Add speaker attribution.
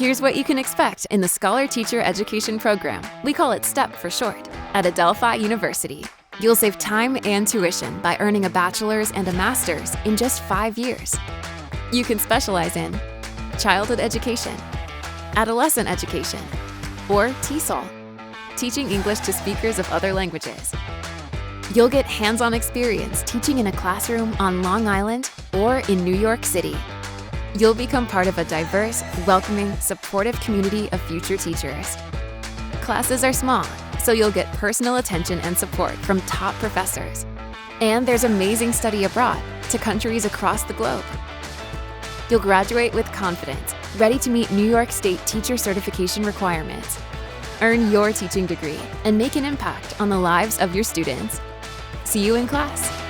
Speaker 1: Here's what you can expect in the Scholar Teacher Education Program, we call it STEP for short, at Adelphi University. You'll save time and tuition by earning a bachelor's and a master's in just 5 years. You can specialize in childhood education, adolescent education, or TESOL, teaching English to speakers of other languages. You'll get hands-on experience teaching in a classroom on Long Island or in New York City. You'll become part of a diverse, welcoming, supportive community of future teachers. Classes are small, so you'll get personal attention and support from top professors. And there's amazing study abroad to countries across the globe. You'll graduate with confidence, ready to meet New York State teacher certification requirements. Earn your teaching degree and make an impact on the lives of your students. See you in class.